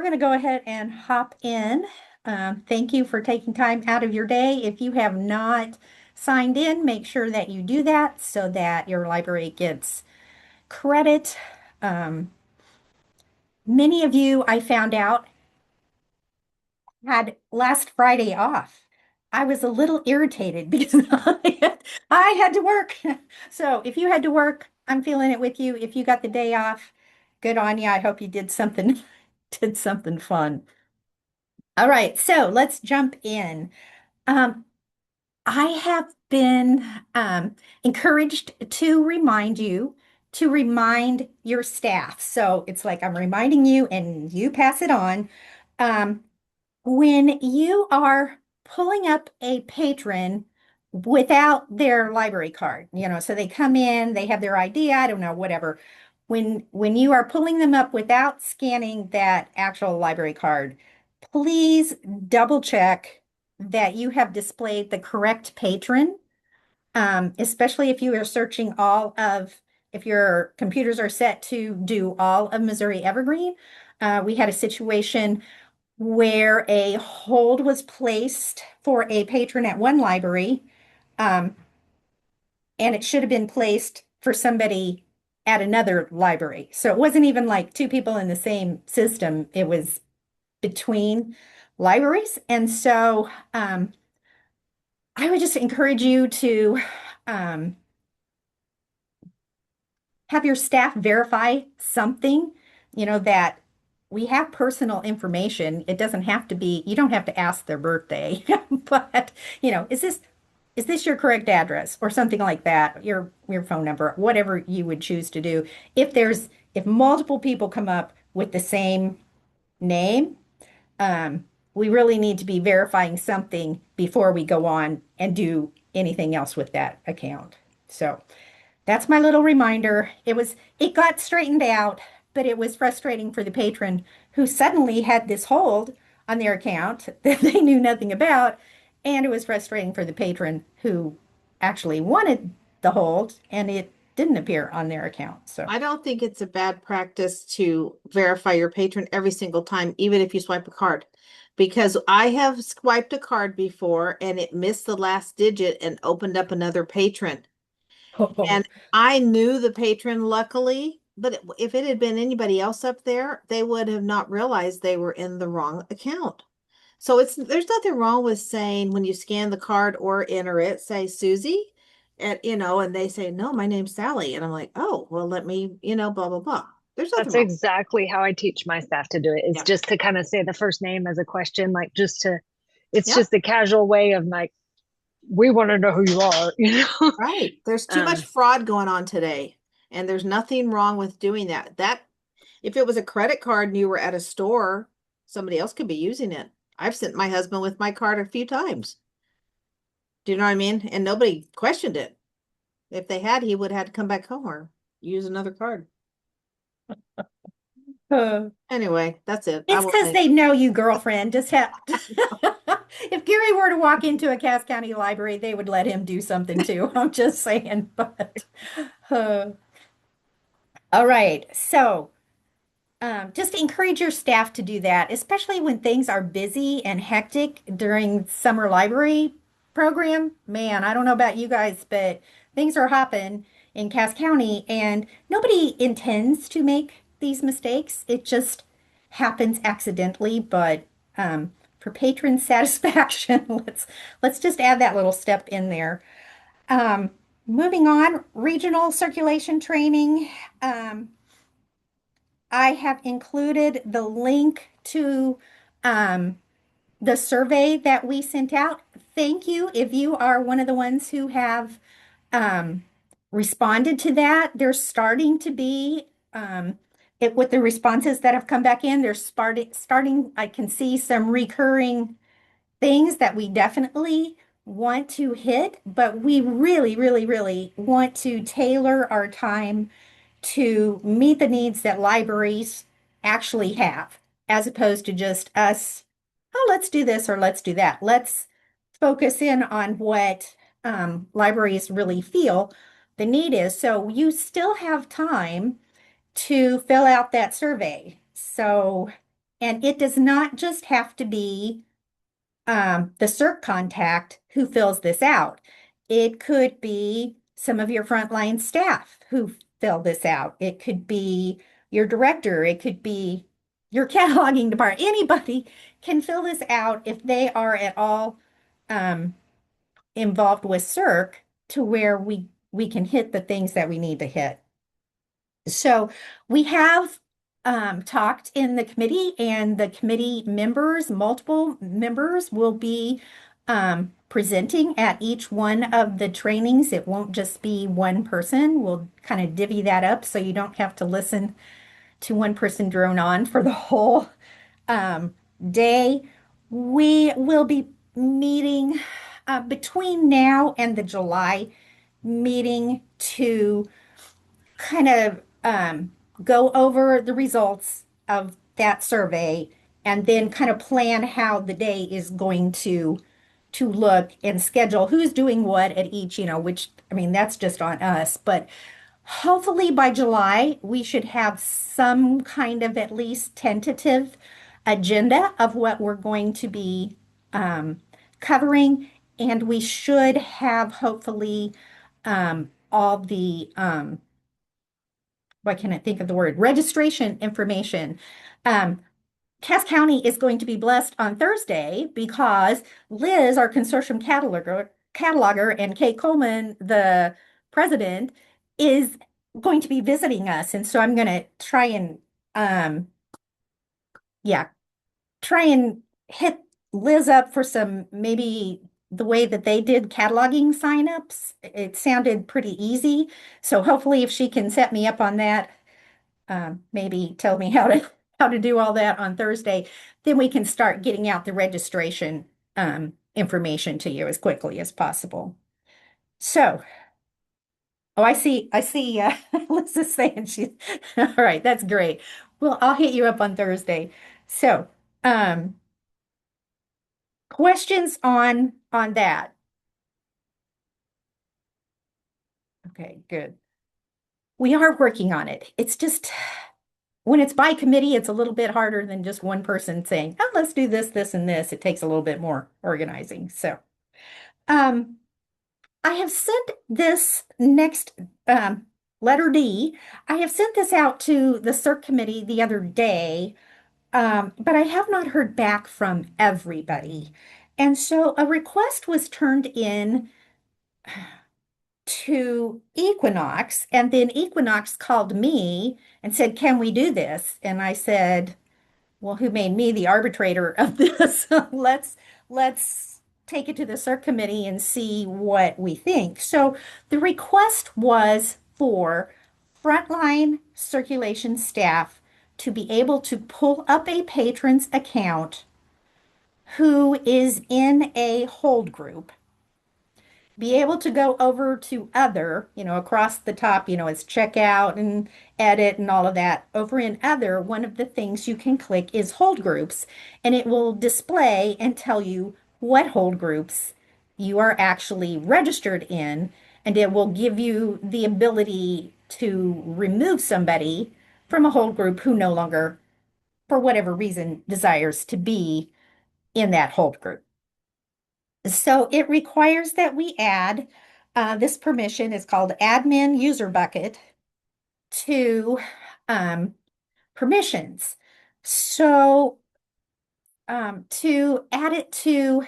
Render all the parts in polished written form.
going to go ahead and hop in. Thank you for taking time out of your day. If you have not signed in, make sure that you do that so that your library gets credit. Um, Many of you, I found out, had last Friday off. I was a little irritated because I had to work. So if you had to work, I'm feeling it with you. If you got the day off, good on you. I hope you did something did something fun. All right, so let's jump in. Um, I have been encouraged to remind you to remind your staff. So it's like I'm reminding you and you pass it on. Um, when you are pulling up a patron without their library card, so they come in, they have their ID, I don't know, whatever. When you are pulling them up without scanning that actual library card, please double check that you have displayed the correct patron, especially if you are searching if your computers are set to do all of Missouri Evergreen. We had a situation where a hold was placed for a patron at one library, um, and it should have been placed for somebody at another library. So it wasn't even like two people in the same system, it was between libraries. And so I would just encourage you to um, have your staff verify something, that we have personal information. It doesn't have to be, you don't have to ask their birthday, but is this your correct address or something like that, your phone number, whatever you would choose to do. If multiple people come up with the same name, we really need to be verifying something before we go on and do anything else with that account. So that's my little reminder. It got straightened out, but it was frustrating for the patron who suddenly had this hold on their account that they knew nothing about. And it was frustrating for the patron who actually wanted the hold and it didn't appear on their account. So, I don't think it's a bad practice to verify your patron every single time, even if you swipe a card. Because I have swiped a card before and it missed the last digit and opened up another patron. oh, And I knew the patron, luckily, but if it had been anybody else up there, they would have not realized they were in the wrong account. So there's nothing wrong with saying when you scan the card or enter it, say Susie, and they say, no, my name's Sally. And I'm like, oh, well, let me, blah, blah, blah. There's nothing That's wrong. exactly how I teach my staff to do it. Is Yeah. just to kind of say the first name as a question, like it's Yep. just a casual way of like, we want to know who you are. Right. There's too much Um, fraud going on today. And there's nothing wrong with doing that. If it was a credit card and you were at a store, somebody else could be using it. I've sent my husband with my card a few times. Do you know what I mean? And nobody questioned it. If they had, he would have had to come back home or use another card. Anyway, that's it. I it's will because say. they know you, girlfriend. Just have if Gary were to walk into a Cass County library, they would let him do something too. I'm just saying, but uh, all right. So just encourage your staff to do that, especially when things are busy and hectic during summer library program. Man, I don't know about you guys, but things are hopping in Cass County, and nobody intends to make these mistakes. It just happens accidentally. But for patron satisfaction, let's just add that little step in there. Um, Moving on, regional circulation training. I have included the link to um, the survey that we sent out. Thank you if you are one of the ones who have um, responded to that. There's starting to be with the responses that have come back in. There's starting. I can see some recurring things that we definitely want to hit, but we really, really, really want to tailor our time to meet the needs that libraries actually have, as opposed to just us, oh, let's do this or let's do that. Let's focus in on what libraries really feel the need is. So you still have time to fill out that survey. So And it does not just have to be the CERC contact who fills this out. It could be some of your frontline staff who fill this out. It could be your director. It could be your cataloging department. Anybody can fill this out if they are at all um, involved with CERC to where we can hit the things that we need to hit. So we have talked in the committee, and the committee members, multiple members, will be presenting at each one of the trainings. It won't just be one person. We'll kind of divvy that up so you don't have to listen to one person drone on for the whole um, day. We will be meeting between now and the July meeting to kind of go over the results of that survey and then kind of plan how the day is going to look and schedule who's doing what at each, which I mean that's just on us, but hopefully by July we should have some kind of at least tentative agenda of what we're going to be covering, and we should have hopefully all the why can't I think of the word? Registration information. Um, Cass County is going to be blessed on Thursday because Liz, our consortium cataloger, and Kate Coleman, the president, is going to be visiting us. And so I'm going to try and, um, yeah, try and hit Liz up for some maybe the way that they did cataloging signups. It sounded pretty easy. So hopefully if she can set me up on that, maybe tell me how to do all that on Thursday, then we can start getting out the registration information to you as quickly as possible. So, oh, I see, Liz is saying she's, all right, that's great. Well, I'll hit you up on Thursday. So, um, questions on that? Okay, good. We are working on it. It's just when it's by committee, it's a little bit harder than just one person saying, oh, let's do this, this, and this. It takes a little bit more organizing. So, um, I have sent this next letter D. I have sent this out to the CERC committee the other day, but I have not heard back from everybody. And so a request was turned in to Equinox, and then Equinox called me and said, can we do this? And I said, well, who made me the arbitrator of this? Let's take it to the CERC committee and see what we think. So the request was for frontline circulation staff to be able to pull up a patron's account who is in a hold group, be able to go over to other, across the top, it's checkout and edit and all of that. Over in other, one of the things you can click is hold groups, and it will display and tell you what hold groups you are actually registered in, and it will give you the ability to remove somebody from a hold group who no longer, for whatever reason, desires to be in that hold group. So it requires that we add this permission is called admin user bucket to permissions. So to add it to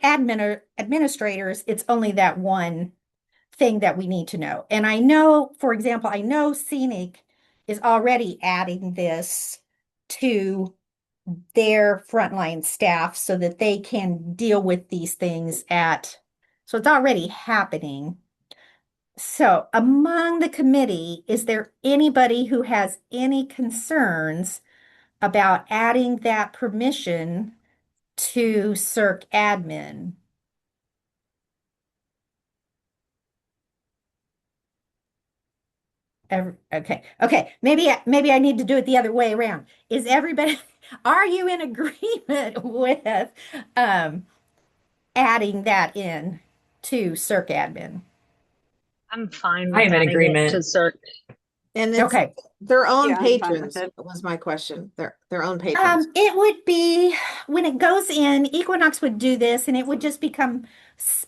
administrators, it's only that one thing that we need to know. And I know, for example, I know Scenic is already adding this to their frontline staff so that they can deal with these things so it's already happening. So among the committee, is there anybody who has any concerns about adding that permission to CERC admin? Okay. Maybe I need to do it the other way around. Is everybody, are you in agreement with um, adding that in to CERC admin? I'm fine I with am in adding it to agreement. CERC. And it's Okay. their own Yeah, I'm fine with patrons it. was my question. Their own patrons. It would be when it goes in, Equinox would do this and it would just become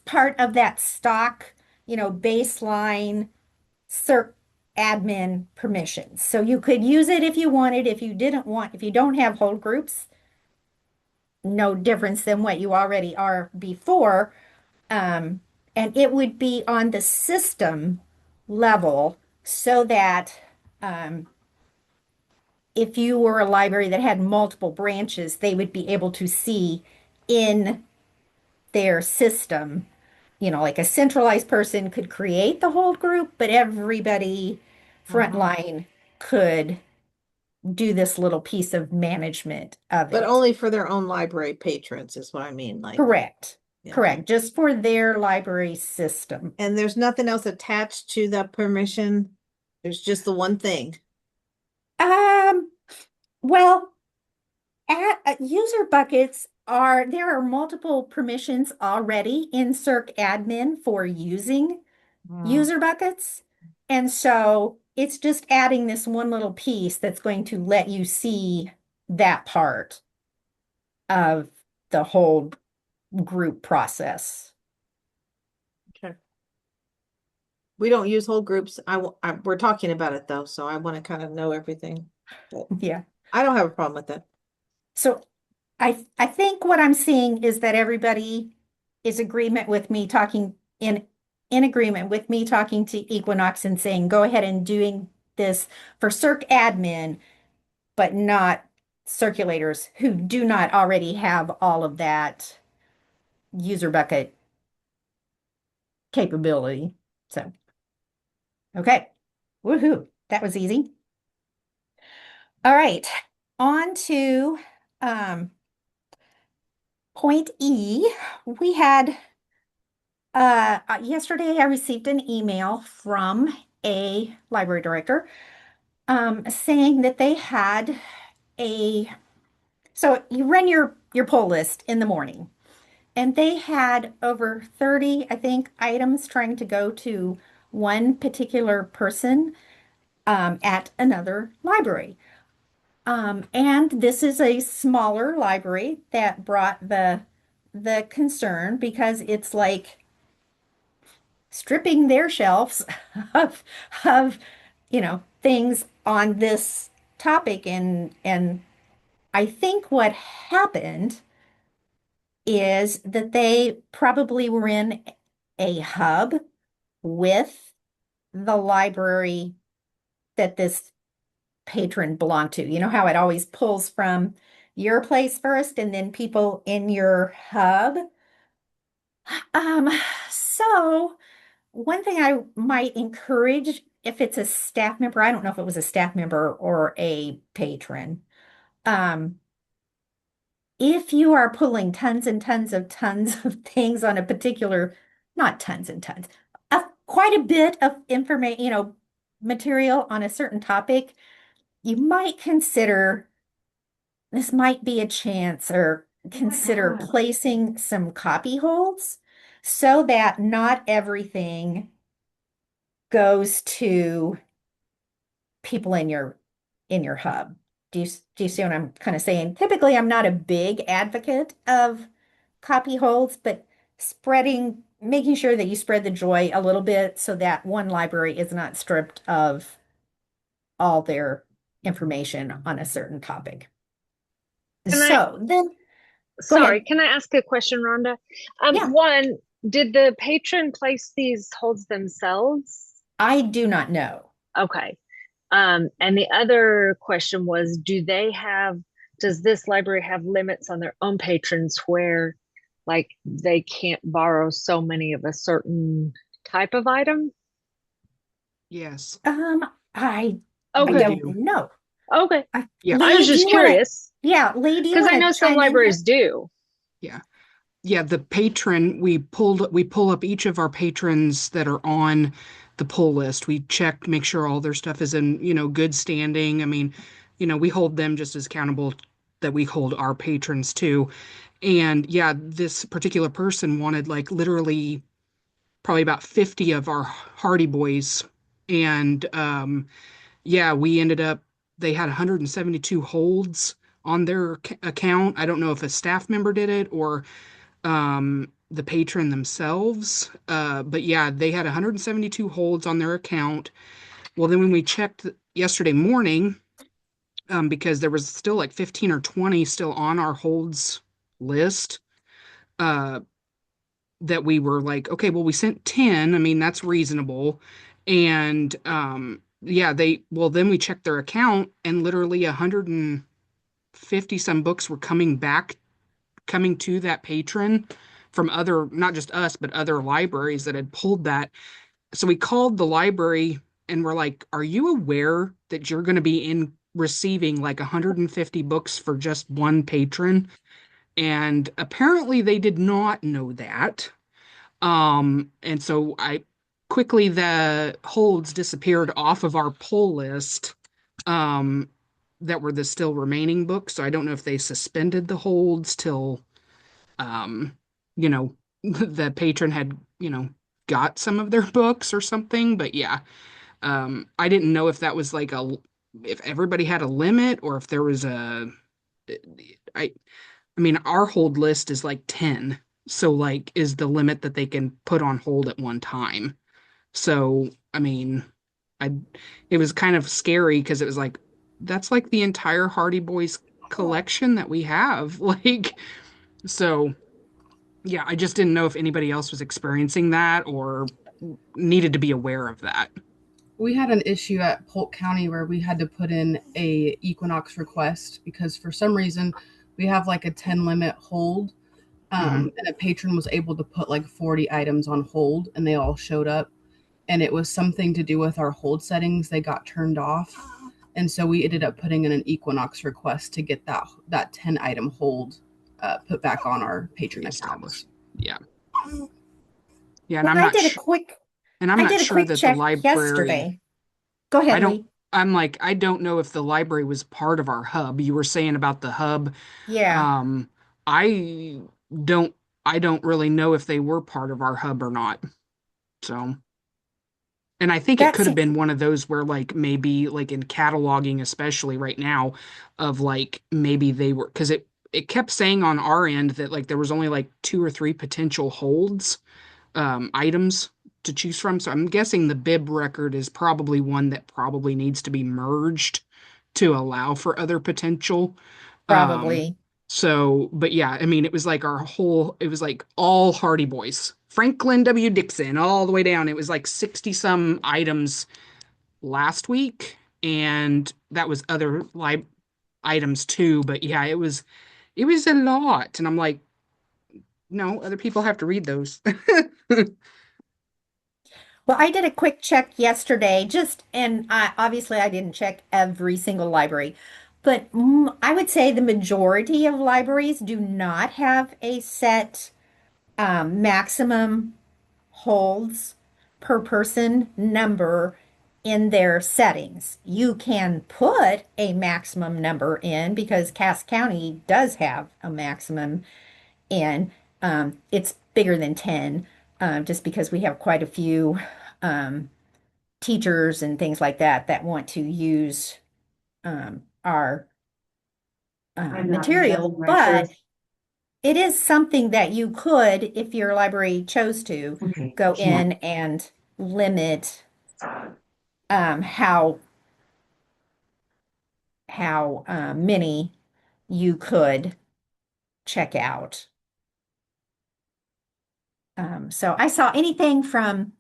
part of that stock, baseline cert admin permissions. So you could use it if you wanted, if you don't have whole groups, no difference than what you already are before. Um, and it would be on the system level so that um, if you were a library that had multiple branches, they would be able to see in their system, like a centralized person could create the whole group, but everybody Uh-huh. frontline could do this little piece of management of But it. only for their own library patrons is what I mean. Like, Correct. yeah. Correct. Just for their library system. And there's nothing else attached to the permission. There's just the one thing. Um, well, user buckets there are multiple permissions already in Circ admin for using Mm. user buckets. And so it's just adding this one little piece that's going to let you see that part of the whole group process. Okay. We don't use whole groups. We're talking about it though, so I want to kind of know everything. But Yeah. I don't have a problem with it. So I think what I'm seeing is that everybody is agreement with me talking in agreement with me talking to Equinox and saying go ahead and doing this for Circ admin, but not circulators who do not already have all of that user bucket capability. So, okay. Woohoo. That was easy. All right. On to um, point E. We had yesterday I received an email from a library director saying that they had a so you run your pull list in the morning. And they had over 30, I think, items trying to go to one particular person at another library. And this is a smaller library that brought the concern because it's like stripping their shelves of things on this topic. And I think what happened is that they probably were in a hub with the library that this patron belonged to. You know how it always pulls from your place first and then people in your hub? Um, so one thing I might encourage if it's a staff member, I don't know if it was a staff member or a patron. Um, if you are pulling tons and tons of things on a particular, not tons and tons, quite a bit of information, material on a certain topic, you might consider this might be a chance or consider placing some copy holds so that not everything goes to people in your hub. Do you see what I'm kind of saying? Typically, I'm not a big advocate of copy holds, but making sure that you spread the joy a little bit so that one library is not stripped of all their information on a certain topic. Can I, So then go sorry, ahead. can I ask a question, Rhonda? Yeah, One, did the patron place these holds themselves? I do not know. Okay. And the other question was, does this library have limits on their own patrons where like they can't borrow so many of a certain type of item? Yes, Um, I I they Okay. don't do. know. Okay. Yeah, I was Lee, do just you want to? curious Yeah, Lee, do you because want I to know some chime in here? libraries do. yeah. Yeah, the patron, we pull up each of our patrons that are on the pull list. We check, make sure all their stuff is in, good standing. I mean, we hold them just as accountable that we hold our patrons too. And yeah, this particular person wanted like literally probably about 50 of our Hardy Boys. And yeah, we ended up, they had 172 holds on their account. I don't know if a staff member did it or the patron themselves. But yeah, they had 172 holds on their account. Well, then when we checked yesterday morning, because there was still like 15 or 20 still on our holds list, uh, that we were like, okay, well, we sent 10. I mean, that's reasonable. And yeah, well, then we checked their account and literally 150 some books were coming to that patron from other, not just us, but other libraries that had pulled that. So we called the library and we're like, are you aware that you're going to be in receiving like 150 books for just one patron? And apparently they did not know that. And so I quickly the holds disappeared off of our pull list, um, that were the still remaining books. So I don't know if they suspended the holds till, um, you know, the patron had, got some of their books or something. But yeah, I didn't know if that was like if everybody had a limit or if there was I, I mean, our hold list is like 10. So like is the limit that they can put on hold at one time. So, I mean, I it was kind of scary because it was like that's like the entire Hardy Boys collection that we have. Like, so yeah, I just didn't know if anybody else was experiencing that or needed to be aware of that. We had an issue at Polk County where we had to put in a Equinox request because for some reason we have like a 10 limit hold, Hmm. and a patron was able to put like 40 items on hold and they all showed up, and it was something to do with our hold settings. They got turned off, and so we ended up putting in an Equinox request to get that 10 item hold put back on our patron accounts. Reestablished. Yeah. Yeah, Well, and I'm I not did a sure quick that the check library yesterday. Go I ahead, don't Lee. I'm like I don't know if the library was part of our hub. You were saying about the hub. Yeah, Um I don't I don't really know if they were part of our hub or not. So, and I think it could that's have been one of those where like maybe like in cataloging especially right now of like maybe they were because it kept saying on our end that like there was only like two or three potential holds, items to choose from. So I'm guessing the bib record is probably one that probably needs to be merged to allow for other potential. Um, probably. so, but yeah, I mean, it was like all Hardy Boys, Franklin W. Dixon, all the way down. It was like 60 some items last week, and that was other items too. But yeah, it was a lot. And I'm like, no, other people have to read those. Well, I did a quick check yesterday, and obviously I didn't check every single library, but I would say the majority of libraries do not have a set maximum holds per person number in their settings. You can put a maximum number in because Cass County does have a maximum in. It's bigger than 10, just because we have quite a few um, teachers and things like that that want to use our material. But it is something that you could, if your library chose to, go in and limit how many you could check out. So I saw anything from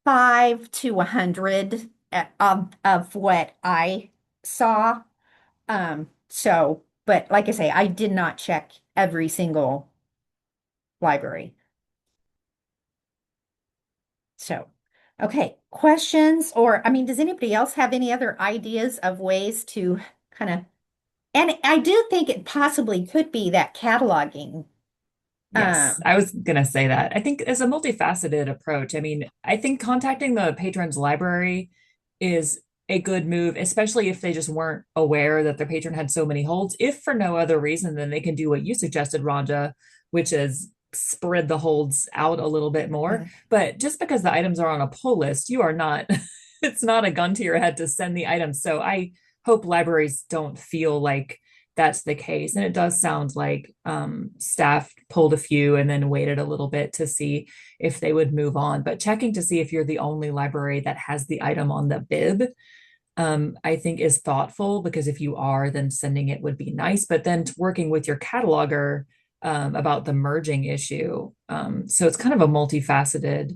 5 to 100 of what I saw. But like I say, I did not check every single library. So, okay, questions or I mean, does anybody else have any other ideas of ways to kind of, and I do think it possibly could be that cataloging. Yes, I was gonna say that. I think it's a multifaceted approach. I mean, I think contacting the patron's library is a good move, especially if they just weren't aware that their patron had so many holds. If for no other reason, then they can do what you suggested, Rhonda, which is spread the holds out a little bit more. Mhm. But just because the items are on a pull list, you are not it's not a gun to your head to send the items. So I hope libraries don't feel like that's the case. And it does sound like staff pulled a few and then waited a little bit to see if they would move on. But checking to see if you're the only library that has the item on the bib, I think is thoughtful, because if you are, then sending it would be nice. But then working with your cataloger about the merging issue. So it's kind of a multifaceted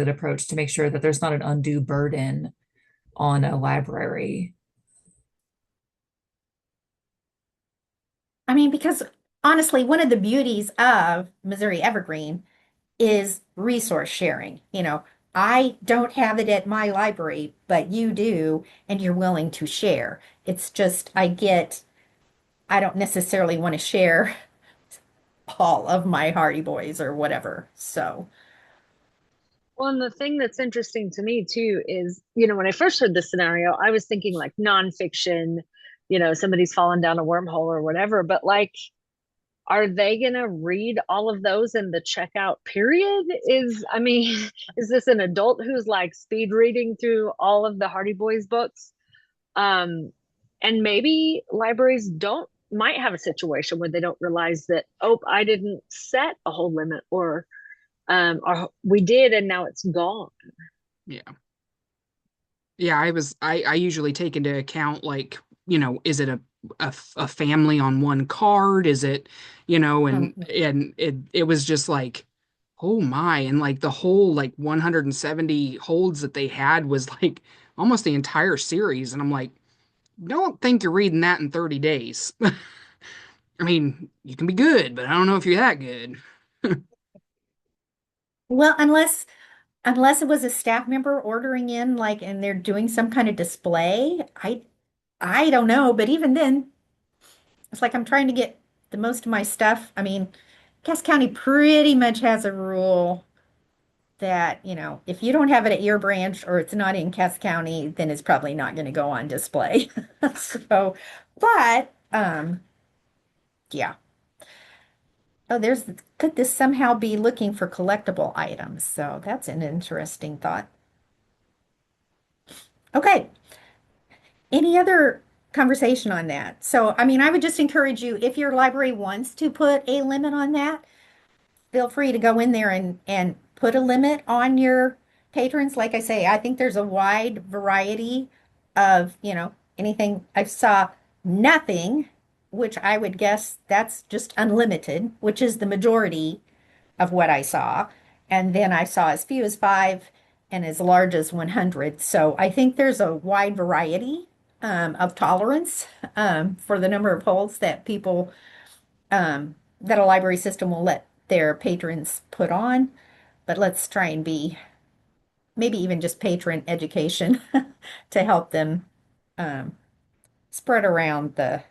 approach to make sure that there's not an undue burden on a library. I mean, because honestly, one of the beauties of Missouri Evergreen is resource sharing. I don't have it at my library, but you do, and you're willing to share. It's just, I don't necessarily want to share all of my Hardy Boys or whatever. So, Well, and the thing that's interesting to me too is, when I first heard this scenario, I was thinking like nonfiction, somebody's fallen down a wormhole or whatever. But like, are they going to read all of those in the checkout period? I mean, is this an adult who's like speed reading through all of the Hardy Boys books? And maybe libraries might have a situation where they don't realize that, oh, I didn't set a whole limit, or we did and now it's gone. Yeah. Yeah, I usually take into account, like, is it a family on one card? Is it, um, and it was just like, oh my, and like the whole like 170 holds that they had was like almost the entire series. And I'm like, don't think you're reading that in 30 days. I mean, you can be good, but I don't know if you're that good. well, unless it was a staff member ordering in, like, and they're doing some kind of display, I don't know. But even then, it's like I'm trying to get the most of my stuff. I mean, Cass County pretty much has a rule that, if you don't have it at your branch or it's not in Cass County, then it's probably not going to go on display. So, but yeah. Oh, could this somehow be looking for collectible items? So that's an interesting thought. Okay. Any other conversation on that? So, I mean, I would just encourage you, if your library wants to put a limit on that, feel free to go in there and put a limit on your patrons. Like I say, I think there's a wide variety of, anything. I saw nothing, which I would guess that's just unlimited, which is the majority of what I saw. And then I saw as few as five and as large as 100. So I think there's a wide variety of tolerance for the number of holds that that a library system will let their patrons put on. But let's try and be maybe even just patron education to help them um, spread around the.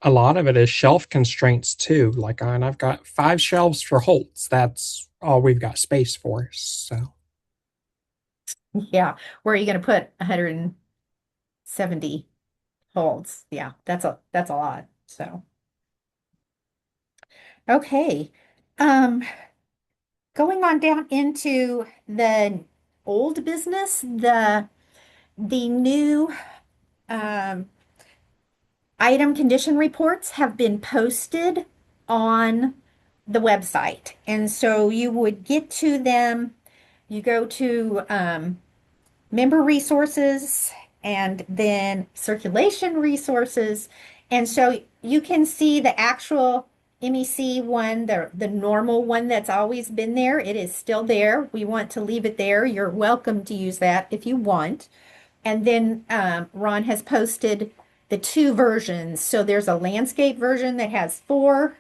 A lot of it is shelf constraints too. Like, and I've got 5 shelves for Holtz. That's all we've got space for. So Yeah, where are you going to put 170 holds? Yeah, that's a lot. So, okay. Um, Going on down into the old business, the new um, item condition reports have been posted on the website. And so you would get to them, you go to member resources and then circulation resources. And so you can see the actual MEC one, the normal one that's always been there. It is still there. We want to leave it there. You're welcome to use that if you want. And then Ron has posted the two versions. So there's a landscape version that has four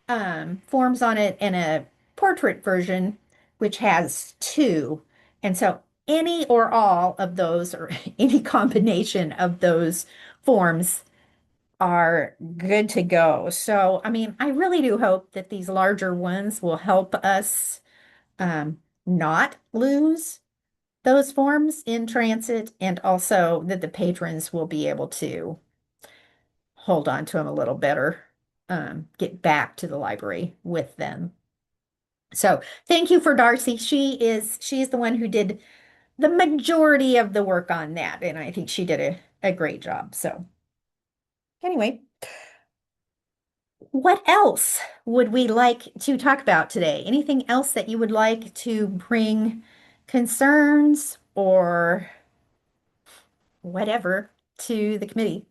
forms on it and a portrait version, which has two. And so any or all of those, or any combination of those forms, are good to go. So, I mean, I really do hope that these larger ones will help us not lose those forms in transit, and also that the patrons will be able to hold on to them a little better, get back to the library with them. So thank you for Darcy. She is the one who did the majority of the work on that, and I think she did a great job. So anyway, what else would we like to talk about today? Anything else that you would like to bring concerns or whatever to the committee?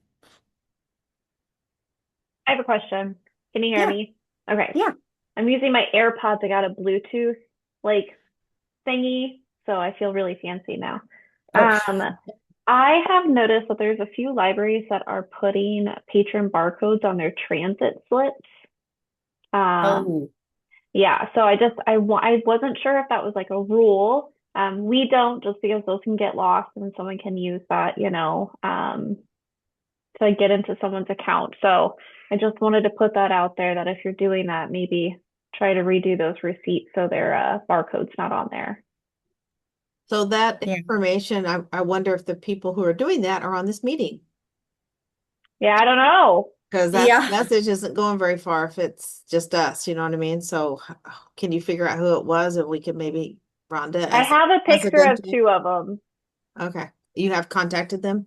I have a question. Can you hear Yeah, me? Okay. yeah. I'm using my AirPods. I got a Bluetooth like thingy, so I feel really fancy now. Oh, Um, I have noticed that there's a few libraries that are putting patron barcodes on their transit slips. Um, oh, yeah, so I wasn't sure if that was like a rule. We don't just because those can get lost and someone can use that, to get into someone's account. So I just wanted to put that out there that if you're doing that, maybe try to redo those receipts so their barcode's not on there. So that yeah. information, I wonder if the people who are doing that are on this meeting. Yeah, I don't know. Because that Yeah. message isn't going very far if it's just us, you know what I mean? So can you figure out who it was and we can maybe Rhonda I have a as a picture of go-to? two of them. Okay. You have contacted them?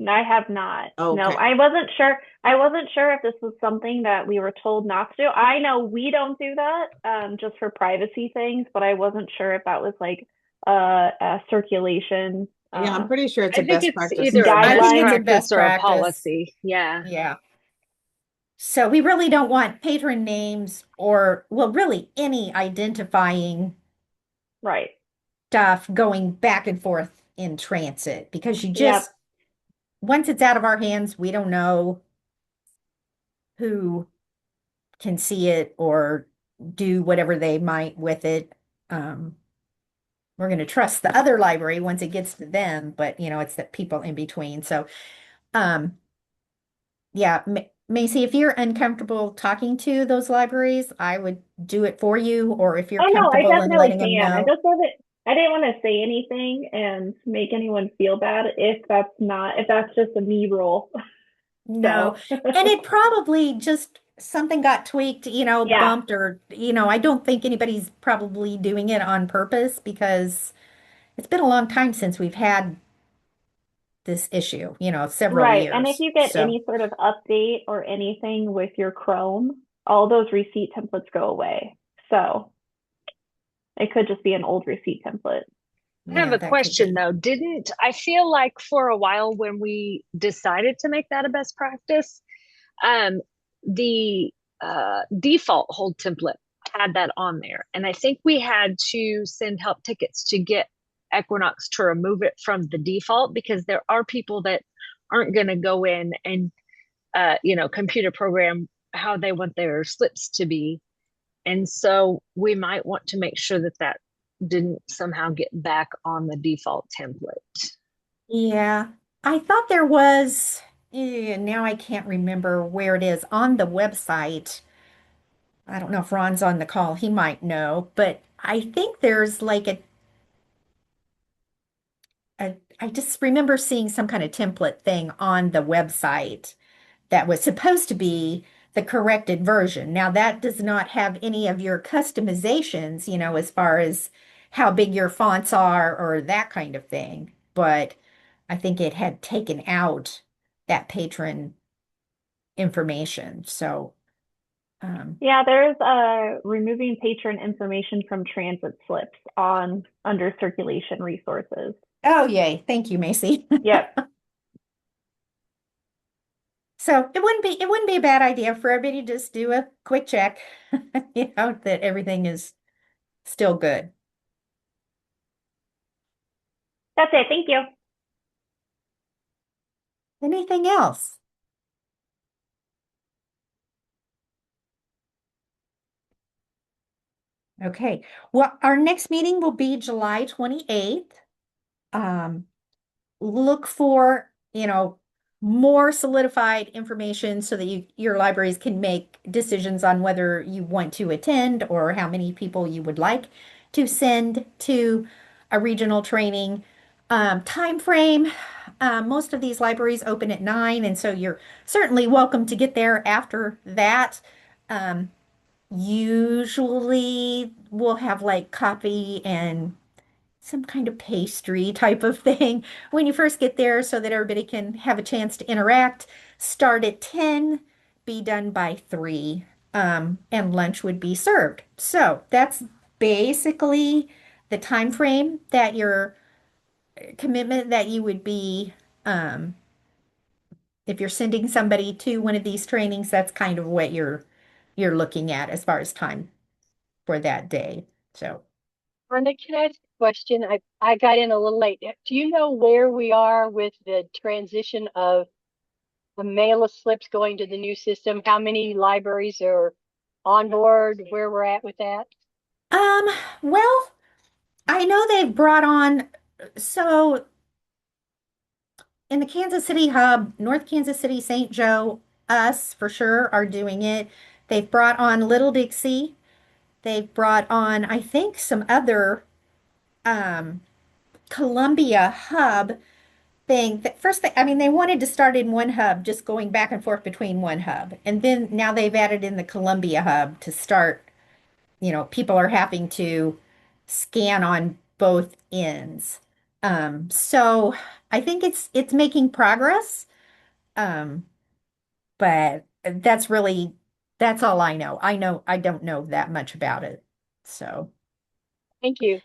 I have not. No, Okay. I wasn't sure. I wasn't sure if this was something that we were told not to do. I know we don't do that, just for privacy things, but I wasn't sure if that was like a circulation Yeah, I'm pretty sure it's a I think best it's practice. either a I best think it's guideline. a practice best or a practice. policy. Yeah. Yeah. So we really don't want patron names or, well, really any identifying Right. stuff going back and forth in transit because you Yep. just, once it's out of our hands, we don't know who can see it or do whatever they might with it. Um, we're going to trust the other library once it gets to them, but it's the people in between. So, um, yeah, Macy, if you're uncomfortable talking to those libraries, I would do it for you, or if you're Oh no, I comfortable in definitely letting them can. know. I didn't want to say anything and make anyone feel bad if that's just a me rule. No. So And it probably just something got tweaked, yeah, bumped or, I don't think anybody's probably doing it on purpose because it's been a long time since we've had this issue, several right. And if years. you get So, any sort of update or anything with your Chrome, all those receipt templates go away. So it could just be an old receipt template. I have yeah, a that could question be. though. Didn't I feel like for a while when we decided to make that a best practice, um, the default hold template had that on there. And I think we had to send help tickets to get Equinox to remove it from the default because there are people that aren't going to go in and, computer program how they want their slips to be. And so we might want to make sure that that didn't somehow get back on the default template. Yeah. I thought there was, now I can't remember where it is on the website. I don't know if Ron's on the call. He might know, but I think there's like I just remember seeing some kind of template thing on the website that was supposed to be the corrected version. Now, that does not have any of your customizations, as far as how big your fonts are or that kind of thing. But I think it had taken out that patron information. So, Yeah, there's removing patron information from transit slips on under circulation resources. oh, yay. Thank you, Macy. Yep. So it wouldn't be a bad idea for everybody to just do a quick check, that everything is still good. That's it. Thank you. Anything else? Okay. Well, our next meeting will be July 28th. Um, look for, more solidified information so that your libraries can make decisions on whether you want to attend or how many people you would like to send to a regional training. Time frame. Most of these libraries open at 9, and so you're certainly welcome to get there after that. Um, Usually we'll have like coffee and some kind of pastry type of thing when you first get there so that everybody can have a chance to interact. Start at 10, be done by 3, and lunch would be served. So that's basically the time frame that your commitment that you would be, um, if you're sending somebody to one of these trainings, that's kind of what you're looking at as far as time for that day. So Rhonda, can I ask a question? I got in a little late. Do you know where we are with the transition of the mail slips going to the new system? How many libraries are on board? Where we're at with that? Um, well, I know they've brought on, so in the Kansas City hub, North Kansas City, St. Joe, us for sure are doing it. They've brought on Little Dixie. They've brought on, I think, some other um, Columbia hub thing. That first, I mean, they wanted to start in one hub, just going back and forth between one hub, and then now they've added in the Columbia hub to start. People are having to scan on both ends. So I think it's making progress. Um, but that's all I know. I don't know that much about it. So Thank you.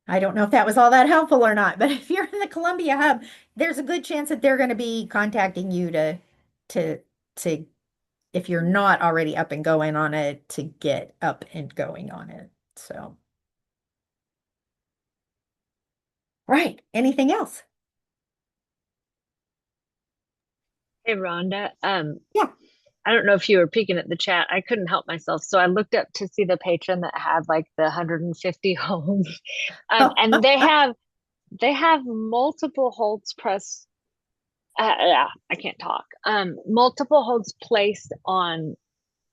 I don't know if that was all that helpful or not, but if you're in the Columbia hub, there's a good chance that they're going to be contacting you to to if you're not already up and going on it to get up and going on it. So, right. Anything else? Hey, Rhonda. Yeah. I don't know if you were peeking at the chat. I couldn't help myself. So I looked up to see the patron that had like the 150 homes. And they have multiple holds press. Yeah, I can't talk. Multiple holds placed on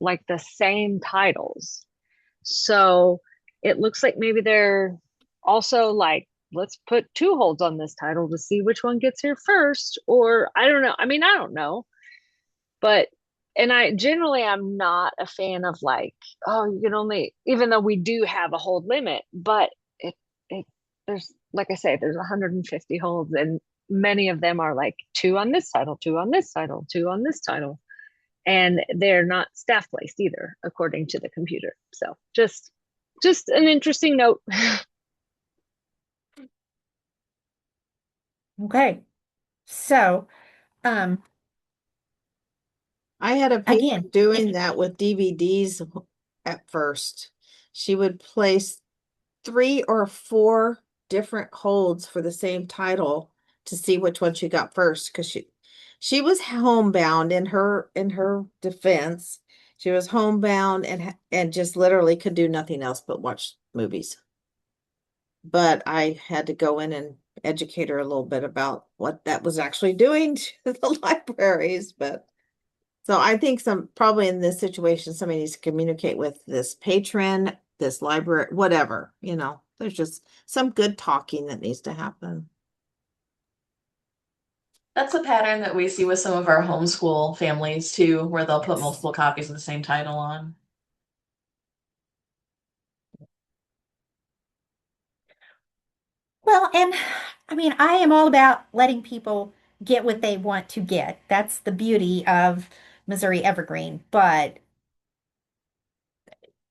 like the same titles. So it looks like maybe they're also like, let's put 2 holds on this title to see which one gets here first. Or I don't know. I mean, I don't know. But and I generally I'm not a fan of like, oh, you can only, even though we do have a hold limit, but it there's, like I say, there's 150 holds, and many of them are like 2 on this title, 2 on this title, 2 on this title, and they're not staff placed either, according to the computer. So just an interesting note. Okay. So, um, I had a patron again, if doing that with DVDs at first. She would place 3 or 4 different holds for the same title to see which one she got first because she was homebound in her defense. She was homebound and just literally could do nothing else but watch movies. But I had to go in and educate her a little bit about what that was actually doing to the libraries. But so I think probably in this situation, somebody needs to communicate with this patron, this library, whatever, there's just some good talking that needs to happen. That's a pattern that we see with some of our homeschool families too, where they'll put multiple copies of the same title on. well, and I mean, I am all about letting people get what they want to get. That's the beauty of Missouri Evergreen. But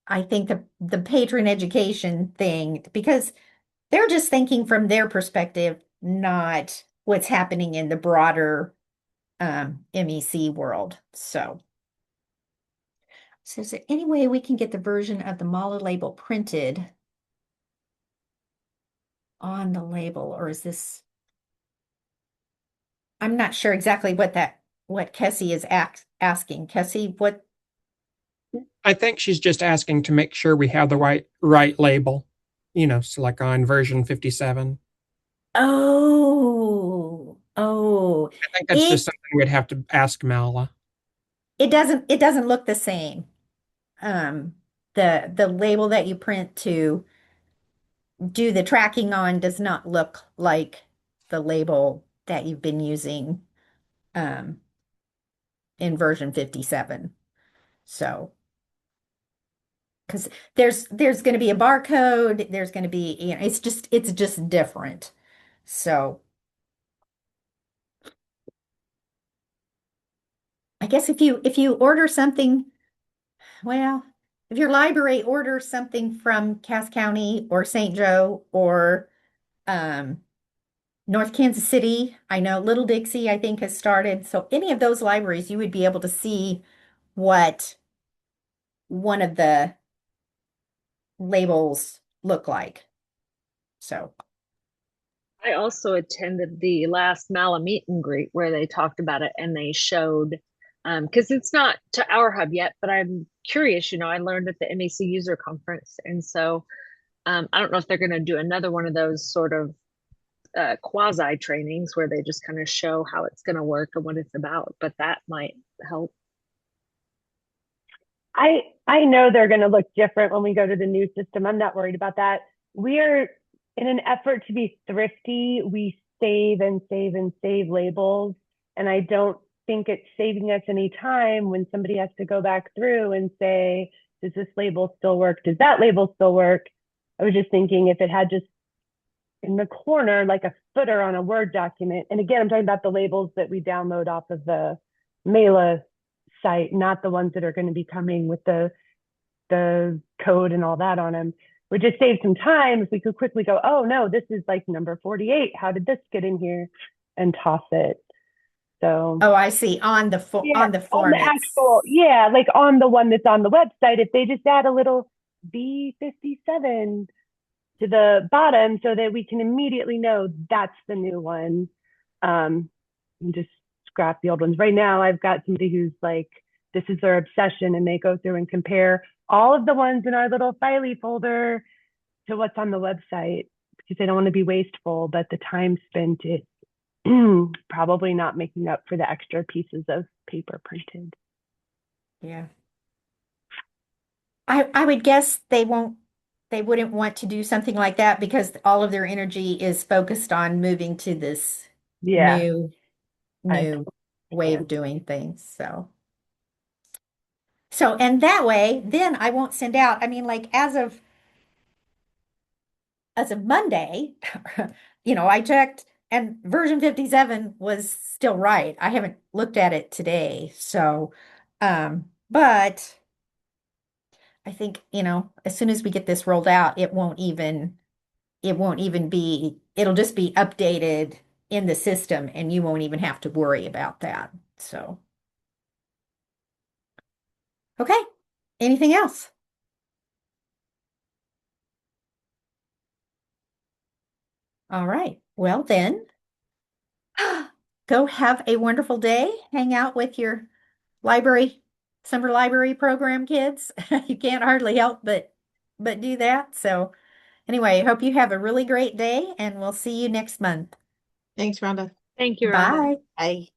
I think the patron education thing, because they're just thinking from their perspective, not what's happening in the broader MEC world. So is there any way we can get the version of the Mala label printed on the label, or is this? I'm not sure exactly what Kessie is asking. Kessie, what? I think she's just asking to make sure we have the right label, so like on version 57. Oh, I think that's it just something we'd have to ask Mala. it doesn't look the same. Um, the label that you print to do the tracking on does not look like the label that you've been using um, in version 57. So, because there's going to be a barcode, there's going to be, it's just different. So I guess if you order something, well, if your library orders something from Cass County or St. Joe or um, North Kansas City, I know Little Dixie, I think, has started. So any of those libraries, you would be able to see what one of the labels look like. So, I also attended the last Mala meet and greet where they talked about it and they showed, because it's not to our hub yet, but I'm curious, I learned at the MEC user conference. And so I don't know if they're going to do another one of those sort of quasi trainings where they just kind of show how it's going to work and what it's about, but that might help. I know they're going to look different when we go to the new system. I'm not worried about that. We're in an effort to be thrifty. We save and save and save labels. And I don't think it's saving us any time when somebody has to go back through and say, does this label still work? Does that label still work? I was just thinking if it had just in the corner, like a footer on a Word document. And again, I'm talking about the labels that we download off of the Mela site, not the ones that are going to be coming with the code and all that on them. Would just save some time if we could quickly go, oh no, this is like number 48. How did this get in here? And toss it. So oh, I see. On the yeah, form, on the actual, yeah, like on the one that's on the website, if they just add a little B57 to the bottom so that we can immediately know that's the new one. And just scrap the old ones. Right now, I've got somebody who's like, this is their obsession, and they go through and compare all of the ones in our little filey folder to what's on the website because they don't want to be wasteful, but the time spent is probably not making up for the extra pieces of paper printed. yeah. I would guess they wouldn't want to do something like that because all of their energy is focused on moving to this Yeah, new I new way of understand. doing things. So and that way, then I won't send out. I mean, like as of Monday, I checked and version 57 was still right. I haven't looked at it today. So, but I think, as soon as we get this rolled out, it won't even be, it'll just be updated in the system and you won't even have to worry about that. So, okay. Anything else? All right. Well, then, go have a wonderful day. Hang out with your library, summer library program kids. You can't hardly help but do that. So, anyway, I hope you have a really great day and we'll see you next month. Thanks, Rhonda. Thank you, Rhonda. Bye. Bye.